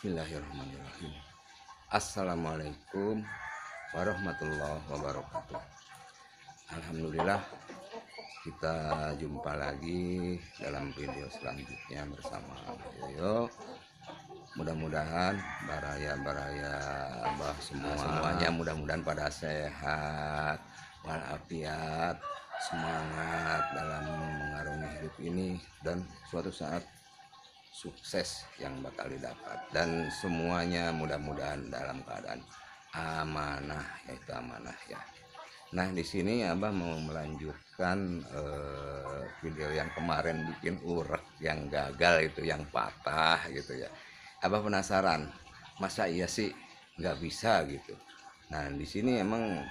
Bismillahirrahmanirrahim. Assalamualaikum warahmatullahi wabarakatuh. Alhamdulillah, kita jumpa lagi dalam video selanjutnya bersama Yoyo. Mudah-mudahan baraya Abah semuanya mudah-mudahan pada sehat walafiat, semangat dalam mengarungi hidup ini, dan suatu saat sukses yang bakal didapat, dan semuanya mudah-mudahan dalam keadaan amanah, yaitu amanah ya. Nah, di sini Abah mau melanjutkan video yang kemarin bikin urak yang gagal itu, yang patah gitu ya. Abah penasaran, masa iya sih nggak bisa gitu. Nah, di sini emang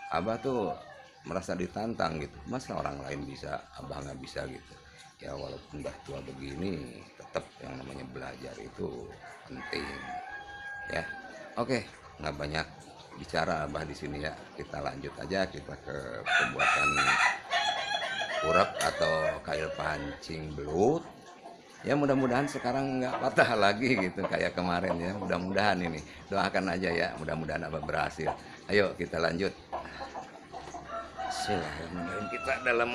Abah tuh merasa ditantang gitu, masa orang lain bisa Abah nggak bisa gitu ya. Walaupun udah tua begini, tetap yang namanya belajar itu penting ya. Oke, nggak banyak bicara Abah di sini ya, kita lanjut aja, kita ke pembuatan urap atau kail pancing belut ya. Mudah-mudahan sekarang nggak patah lagi gitu kayak kemarin ya. Mudah-mudahan ini, doakan aja ya, mudah-mudahan Abah berhasil. Ayo kita lanjut. Bismillahirrahmanirrahim. Kita dalam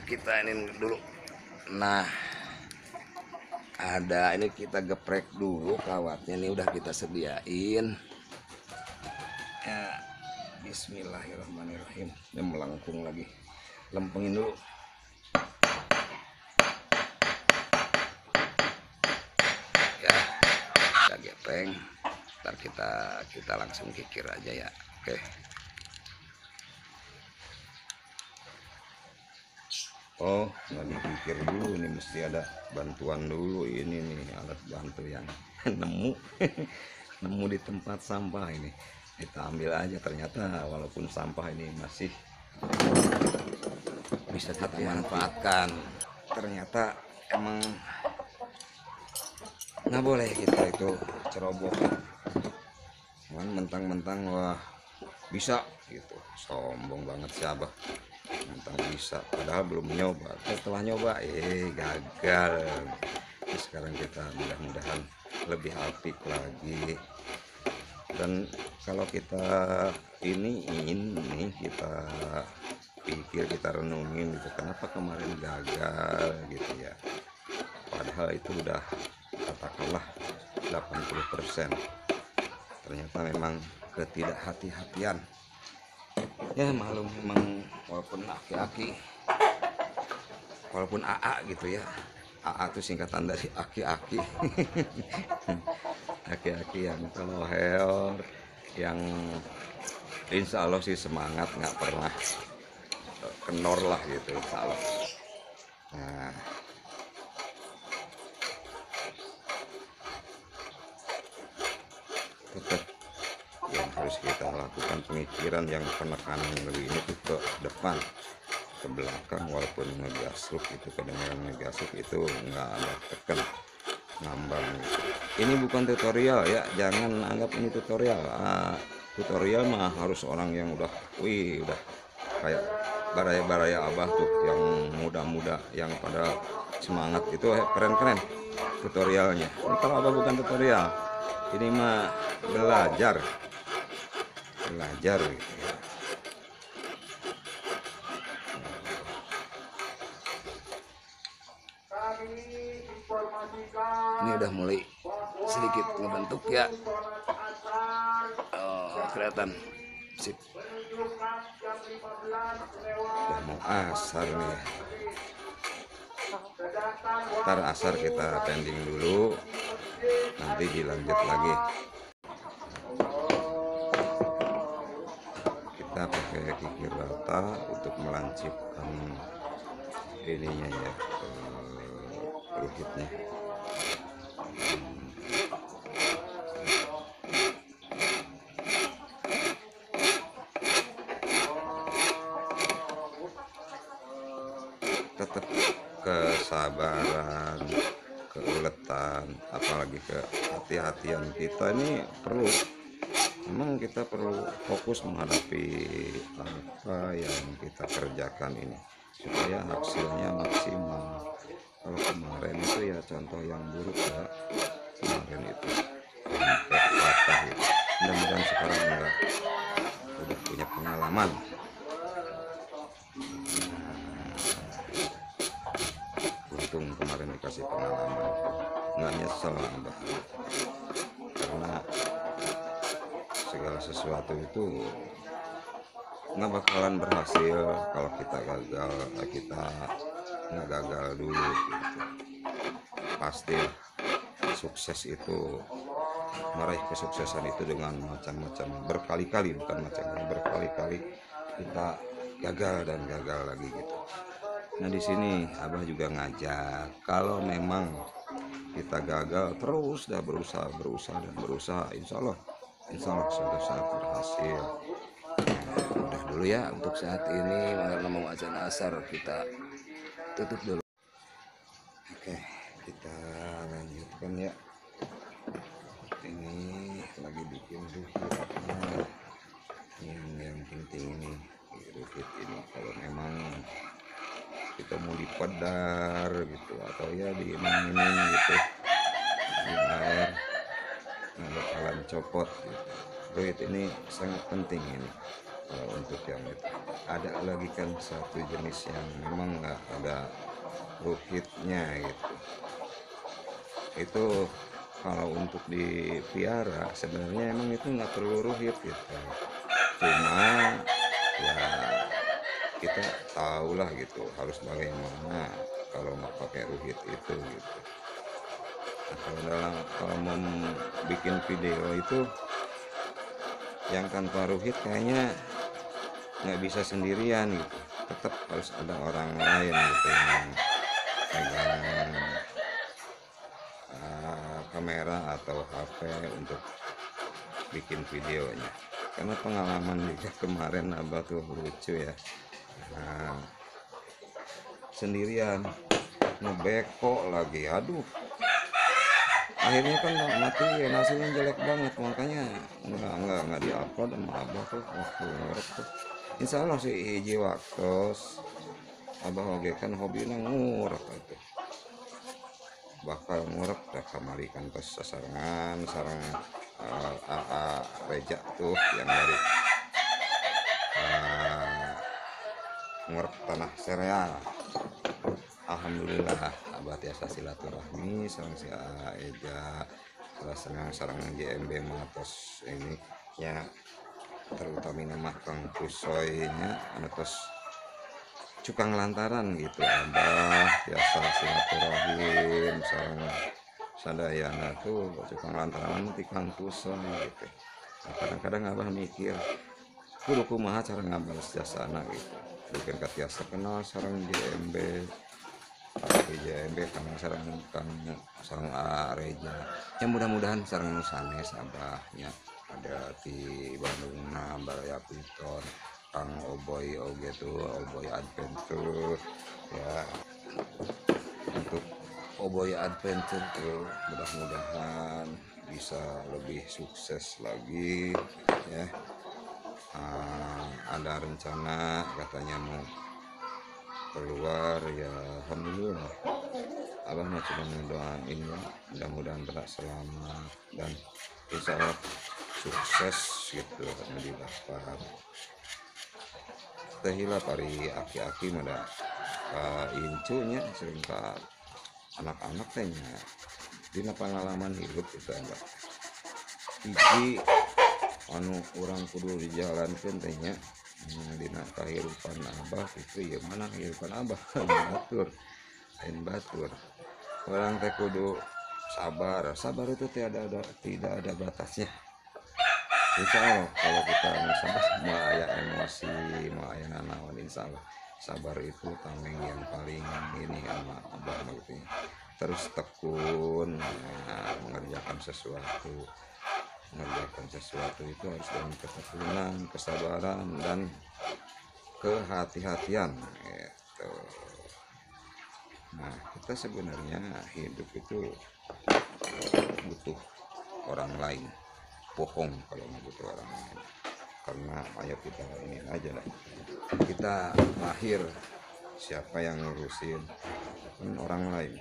kita ini dulu. Nah, ada ini, kita geprek dulu kawatnya, ini udah kita sediain ya. Bismillahirrahmanirrahim. Ini melengkung lagi, lempengin dulu ya. Kita gepeng, ntar kita langsung kikir aja ya. Oke. Oh, nggak dipikir dulu, ini mesti ada bantuan dulu. Ini nih alat bantu yang nemu di tempat sampah ini. Kita ambil aja, ternyata walaupun sampah ini masih bisa kita manfaatkan. Ternyata emang nggak boleh kita itu ceroboh. Cuman mentang-mentang wah bisa gitu, sombong banget sih Abah. Mentang bisa, padahal belum nyoba. Setelah nyoba gagal. Nah, sekarang kita mudah-mudahan lebih apik lagi. Dan kalau kita ini kita pikir, kita renungin gitu, kenapa kemarin gagal gitu ya. Padahal itu udah katakanlah 80%. Ternyata memang ketidakhati-hatian ya. Maklum, memang walaupun aki-aki, walaupun AA gitu ya. AA itu singkatan dari aki-aki. Aki-aki yang teloher, yang insya Allah sih semangat, nggak pernah kendor lah gitu, insya Allah. Nah, tetap yang harus kita lakukan pemikiran, yang penekanan lebih ini tuh ke depan, ke belakang. Walaupun ngegasuk itu, kedengaran ngegasuk itu nggak ada tekan, ngambang gitu. Ini bukan tutorial ya, jangan anggap ini tutorial. Tutorial mah harus orang yang udah kayak baraya Abah tuh, yang muda-muda yang pada semangat itu keren-keren tutorialnya. Ini kalau Abah bukan tutorial, ini mah belajar gitu ya. Ini udah mulai sedikit ngebentuk ya. Oh, kelihatan sip. Udah mau asar nih. Ntar asar kita pending dulu, nanti dilanjut lagi. Kita pakai kikir rata untuk melancipkan ininya ya, ruhitnya. Tetap kesabaran, keuletan, apalagi kehati-hatian kita ini perlu. Memang kita perlu fokus menghadapi apa yang kita kerjakan ini supaya hasilnya maksimal. Kalau kemarin itu ya contoh yang buruk ya, kemarin itu sampai patah gitu. Mudah-mudahan sekarang udah punya pengalaman. Untung kemarin dikasih pengalaman, nggak nyesel Abah, karena segala sesuatu itu nggak bakalan berhasil kalau kita gagal, kita nggak gagal dulu gitu. Pasti sukses itu, meraih kesuksesan itu dengan macam-macam, berkali-kali, bukan macam-macam, berkali-kali kita gagal dan gagal lagi gitu. Nah di sini Abah juga ngajak, kalau memang kita gagal terus dah berusaha dan berusaha, insya Allah suatu saat berhasil. Udah dulu ya untuk saat ini, karena mau azan asar kita tutup dulu. Oke, kita lanjutkan ya. Ini lagi bikin ruhitnya, yang penting ini ruhit ini kalau memang kita mau dipedar gitu atau ya di ini gitu di air, nggak bakalan copot gitu. Ruhit ini sangat penting ini. Kalau untuk yang itu ada lagi kan satu jenis yang memang nggak ada ruhitnya gitu. Itu kalau untuk dipiara sebenarnya emang itu nggak perlu ruhit gitu, cuma ya kita tahulah gitu harus bagaimana kalau mau pakai ruhit itu gitu. Nah, kalau mau bikin video itu yang tanpa ruhit kayaknya nggak bisa sendirian gitu, tetap harus ada orang lain gitu yang pegang kamera atau HP untuk bikin videonya. Karena pengalaman juga kemarin Abah tuh lucu ya, sendirian ngebeko lagi, aduh akhirnya kan mati ya, hasilnya jelek banget, makanya nggak diupload sama Abah tuh waktu ngurep tuh. Insya Allah sih hiji waktu Abah oke kan hobinya ngurep itu, bakal ngurep dah kamarikan ke sasarangan sarang AA Reja tuh yang dari ngurep tanah sereal. Alhamdulillah Abah tiasa silaturahmi sareng si Eja, sareng JMB matos ini ya, terutama nama Kang Kusoynya anatos cukang lantaran gitu. Abah biasa silaturahim sareng sadayana tuh cukang lantaran ti Kang Kusoy gitu. Nah, kadang-kadang Abah mikir kudu kumaha cara ngabales jasana gitu, bukan katiasa kenal sareng JMB karena sareng Reja ya, mudah-mudahan sareng sanes Abahnya ada di Bandung Balaya Piton Kang Oboy oge tuh Oboy Adventure ya. Untuk Oboy Adventure tuh mudah-mudahan bisa lebih sukses lagi ya. Ada rencana katanya mau keluar ya, alhamdulillah Abah mah cuma mendoain ya, mudah-mudahan berat selamat dan insya Allah sukses gitu karena didapat tehila pari aki-aki mada incunya sering ka anak-anak tehnya dina pengalaman hidup itu ada hiji anu orang kudu dijalankan tehnya dina kehidupan Abah itu ya, mana kehidupan Abah lain batur orang teh kudu sabar itu tidak ada batasnya. Insya Allah kalau kita sabar mau aya emosi mau aya nanawan, insya Allah sabar itu tameng yang paling ini sama Abah gitu. Terus tekun mengerjakan sesuatu itu harus dengan ketekunan, kesabaran dan kehati-hatian gitu. Nah kita sebenarnya hidup itu butuh orang lain, bohong kalau nggak butuh orang lain, karena ayo kita ini aja lah, kita lahir siapa yang ngurusin kan orang lain.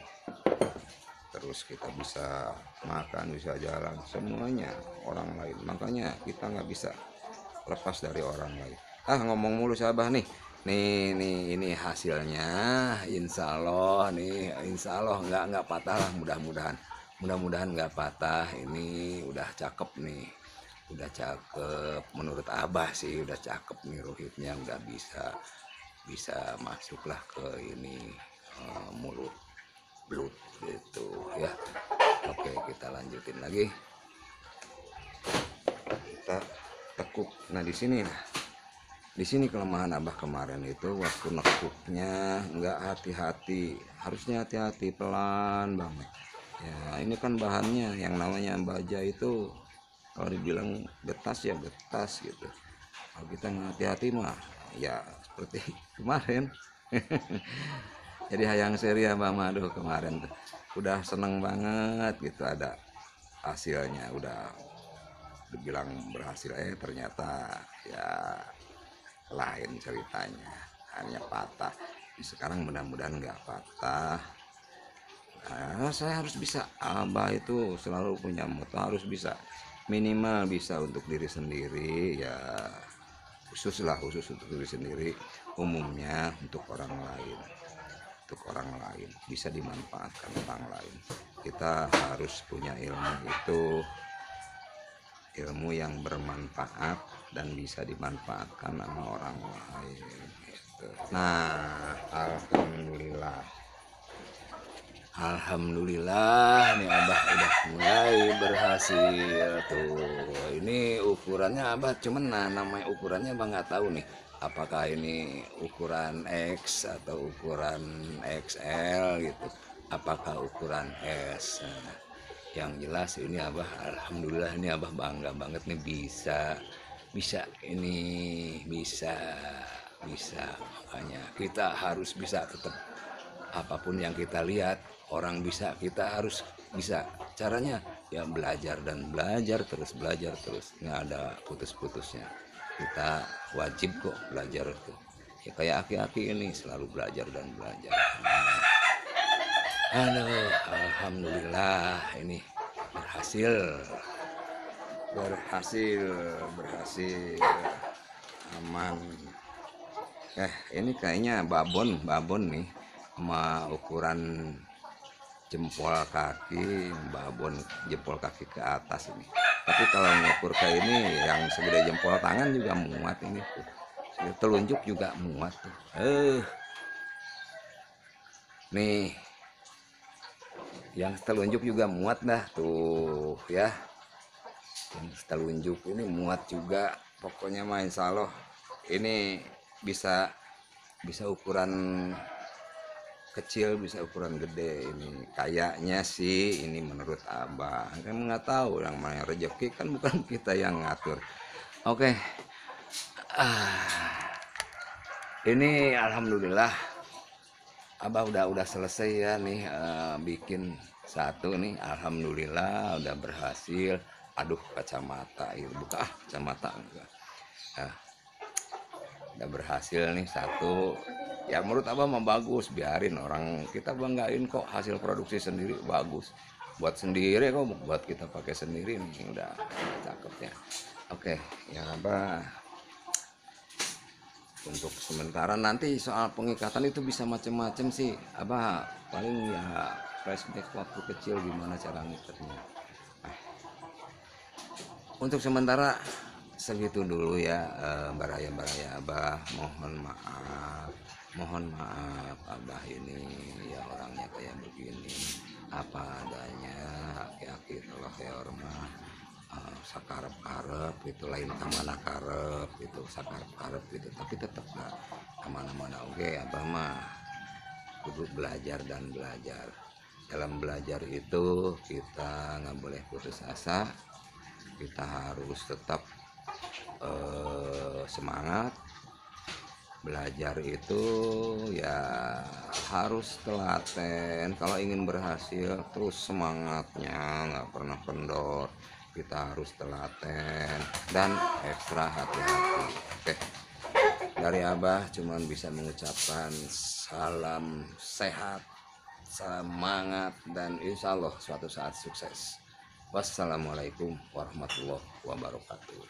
terus kita bisa makan, bisa jalan, semuanya orang lain. Makanya kita nggak bisa lepas dari orang lain. Ngomong mulu Abah nih. Nih ini hasilnya. Insya Allah nih, insya Allah nggak patah lah, mudah-mudahan nggak patah. Ini udah cakep nih, udah cakep menurut Abah sih, udah cakep nih. Ruhitnya nggak bisa masuklah ke ini mulut belut gitu ya. Oke, kita lanjutin lagi, kita tekuk. Nah di sini kelemahan Abah kemarin itu waktu nekuknya nggak hati-hati. Harusnya hati-hati, pelan banget ya. Ini kan bahannya yang namanya baja itu kalau dibilang getas ya getas gitu. Kalau kita nggak hati-hati mah ya seperti kemarin. Jadi hayang seri Abah Madu kemarin tuh udah seneng banget gitu, ada hasilnya, udah dibilang berhasil, ternyata ya lain ceritanya, hanya patah. Sekarang mudah-mudahan nggak patah. Saya harus bisa. Abah itu selalu punya moto, harus bisa, minimal bisa untuk diri sendiri ya, khusus untuk diri sendiri. Umumnya untuk orang lain bisa dimanfaatkan orang lain. Kita harus punya ilmu yang bermanfaat dan bisa dimanfaatkan sama orang lain gitu. Nah, alhamdulillah nih Abah udah mulai berhasil tuh. Ini ukurannya Abah cuman namanya ukurannya Abah nggak tahu nih, apakah ini ukuran X atau ukuran XL gitu, apakah ukuran S. Nah, yang jelas ini Abah alhamdulillah, ini Abah bangga banget nih bisa makanya kita harus bisa tetap. Apapun yang kita lihat orang bisa, kita harus bisa. Caranya ya belajar terus, nggak ada putus-putusnya. Kita wajib kok belajar tuh ya, kayak aki-aki ini selalu belajar. Alhamdulillah ini berhasil aman. Ini kayaknya babon nih, sama ukuran jempol kaki, babon jempol kaki ke atas ini. Tapi kalau ngukur kayak ini yang segede jempol tangan juga muat ini tuh. Telunjuk juga muat tuh. Nih yang telunjuk juga muat dah tuh ya. Yang telunjuk ini muat juga. Pokoknya mah insya Allah ini bisa ukuran kecil, bisa ukuran gede. Ini kayaknya sih, ini menurut Abah, kan nggak tahu yang mana rezeki, kan bukan kita yang ngatur. Oke. Ini alhamdulillah Abah udah selesai ya nih, bikin satu nih, alhamdulillah udah berhasil. Aduh, kacamata itu buka, kacamata enggak. Udah berhasil nih satu ya, menurut Abah mah bagus. Biarin orang, kita banggain kok hasil produksi sendiri, bagus buat sendiri kok, buat kita pakai sendiri nih, udah cakep ya. Oke ya Abah, untuk sementara nanti soal pengikatan itu bisa macem-macem sih Abah, paling ya flashback waktu kecil gimana cara ngikatnya. Untuk sementara segitu dulu ya, baraya Abah, mohon maaf Abah ini ya orangnya kayak begini, apa adanya, aki-aki telah kayak ormah, sakarep itu lain kamana karep itu, sakarep gitu, tapi tetap gak kemana-mana. Oke, Abah mah kudu belajar. Dalam belajar itu kita nggak boleh putus asa, kita harus tetap semangat. Belajar itu ya harus telaten, kalau ingin berhasil terus semangatnya nggak pernah kendor. Kita harus telaten dan ekstra hati-hati. Oke, dari Abah cuman bisa mengucapkan salam sehat, semangat, dan insya Allah suatu saat sukses. Wassalamualaikum warahmatullahi wabarakatuh.